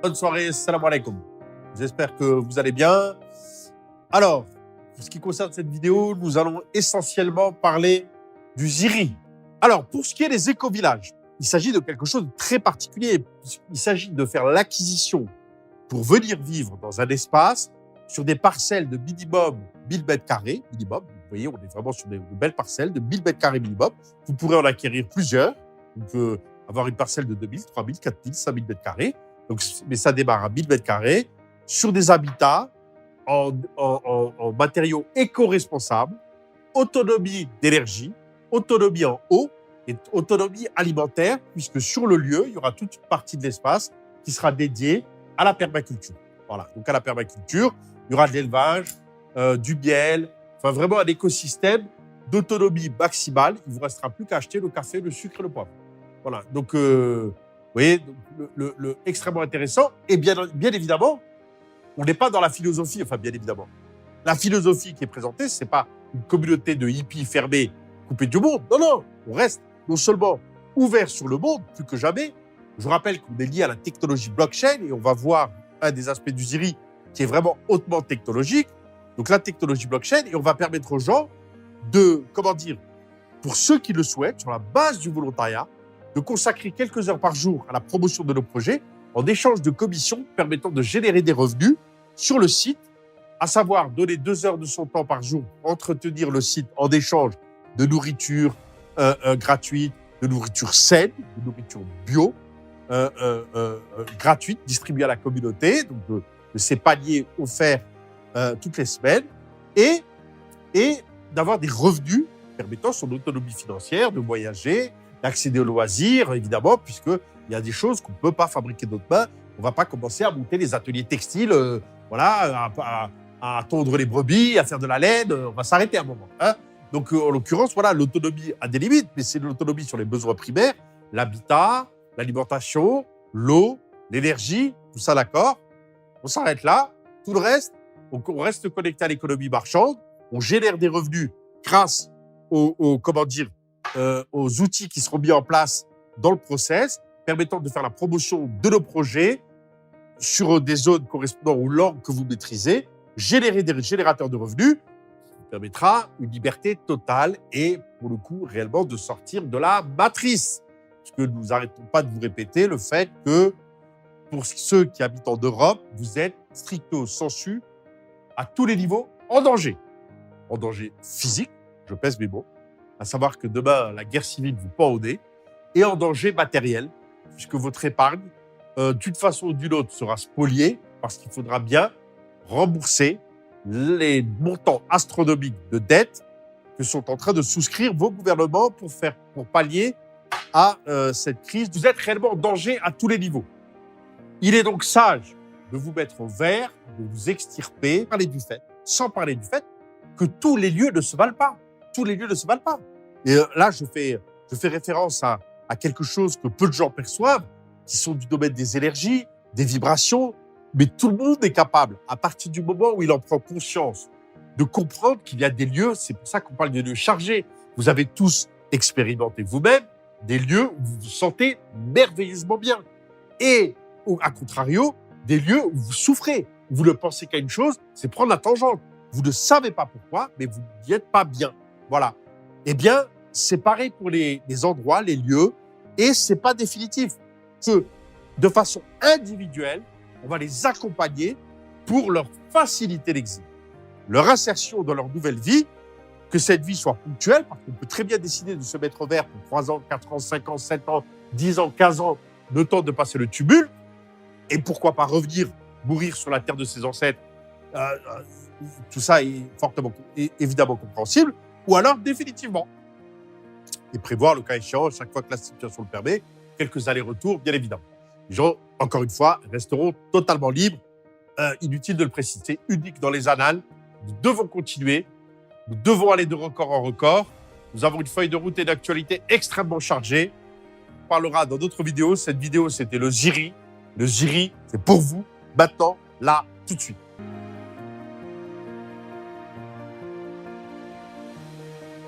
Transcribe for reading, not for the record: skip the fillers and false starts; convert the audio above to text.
Bonne soirée, salam alaikum. J'espère que vous allez bien. Alors, pour ce qui concerne cette vidéo, nous allons essentiellement parler du Ziri. Alors, pour ce qui est des éco-villages, il s'agit de quelque chose de très particulier. Il s'agit de faire l'acquisition pour venir vivre dans un espace sur des parcelles de minimum 1000 mètres carrés. Minimum, vous voyez, on est vraiment sur de belles parcelles de 1000 mètres carrés minimum. Vous pourrez en acquérir plusieurs. Vous pouvez avoir une parcelle de 2000, 3000, 4000, 5000 mètres carrés. Donc, mais ça démarre à 1000 mètres carrés sur des habitats en matériaux éco-responsables, autonomie d'énergie, autonomie en eau et autonomie alimentaire, puisque sur le lieu, il y aura toute une partie de l'espace qui sera dédiée à la permaculture. Voilà, donc à la permaculture, il y aura de l'élevage, du miel, enfin vraiment un écosystème d'autonomie maximale. Il ne vous restera plus qu'à acheter le café, le sucre et le poivre. Voilà, donc vous voyez, le extrêmement intéressant. Et bien évidemment, on n'est pas dans la philosophie, enfin bien évidemment. La philosophie qui est présentée, ce n'est pas une communauté de hippies fermés, coupés du monde. Non, non, on reste non seulement ouvert sur le monde, plus que jamais. Je vous rappelle qu'on est lié à la technologie blockchain et on va voir un des aspects du Ziri qui est vraiment hautement technologique. Donc la technologie blockchain, et on va permettre aux gens de, comment dire, pour ceux qui le souhaitent, sur la base du volontariat, de consacrer quelques heures par jour à la promotion de nos projets en échange de commissions permettant de générer des revenus sur le site, à savoir donner 2 heures de son temps par jour pour entretenir le site en échange de nourriture gratuite, de nourriture saine, de nourriture bio, gratuite, distribuée à la communauté, donc de ces paniers offerts toutes les semaines, et d'avoir des revenus permettant son autonomie financière, de voyager, d'accéder aux loisirs, évidemment, puisqu'il y a des choses qu'on ne peut pas fabriquer de notre main. On ne va pas commencer à monter des ateliers textiles, à tondre les brebis, à faire de la laine. On va s'arrêter à un moment. Hein. Donc, en l'occurrence, voilà, l'autonomie a des limites, mais c'est l'autonomie sur les besoins primaires, l'habitat, l'alimentation, l'eau, l'énergie, tout ça, d'accord. On s'arrête là. Tout le reste, on reste connecté à l'économie marchande. On génère des revenus grâce aux outils qui seront mis en place dans le process, permettant de faire la promotion de nos projets sur des zones correspondant aux langues que vous maîtrisez, générer des générateurs de revenus, qui permettra une liberté totale et, pour le coup, réellement de sortir de la matrice. Parce que nous n'arrêtons pas de vous répéter le fait que, pour ceux qui habitent en Europe, vous êtes stricto sensu, à tous les niveaux, en danger. En danger physique, je pèse mes mots, à savoir que demain, la guerre civile vous pend au nez, et en danger matériel, puisque votre épargne, d'une façon ou d'une autre, sera spoliée, parce qu'il faudra bien rembourser les montants astronomiques de dettes que sont en train de souscrire vos gouvernements pour pallier à cette crise. Vous êtes réellement en danger à tous les niveaux. Il est donc sage de vous mettre au vert, de vous extirper, sans parler du fait que tous les lieux ne se valent pas. Tous les lieux ne se valent pas. Et là, je fais référence à quelque chose que peu de gens perçoivent, qui sont du domaine des énergies, des vibrations, mais tout le monde est capable, à partir du moment où il en prend conscience, de comprendre qu'il y a des lieux, c'est pour ça qu'on parle de lieux chargés. Vous avez tous expérimenté vous-même des lieux où vous vous sentez merveilleusement bien. Et, à contrario, des lieux où vous souffrez. Vous ne pensez qu'à une chose, c'est prendre la tangente. Vous ne savez pas pourquoi, mais vous n'y êtes pas bien. Voilà. Eh bien, c'est pareil pour les endroits, les lieux, et c'est pas définitif. Que de façon individuelle, on va les accompagner pour leur faciliter l'exil, leur insertion dans leur nouvelle vie, que cette vie soit ponctuelle, parce qu'on peut très bien décider de se mettre au vert pour 3 ans, 4 ans, 5 ans, 7 ans, 10 ans, 15 ans, le temps de passer le tumulte, et pourquoi pas revenir mourir sur la terre de ses ancêtres. Tout ça est évidemment compréhensible, ou alors définitivement. Et prévoir le cas échéant, chaque fois que la situation le permet, quelques allers-retours, bien évidemment. Les gens, encore une fois, resteront totalement libres. Inutile de le préciser, c'est unique dans les annales. Nous devons continuer. Nous devons aller de record en record. Nous avons une feuille de route et d'actualité extrêmement chargée. On parlera dans d'autres vidéos. Cette vidéo, c'était le Ziri. Le Ziri, c'est pour vous, maintenant, là, tout de suite.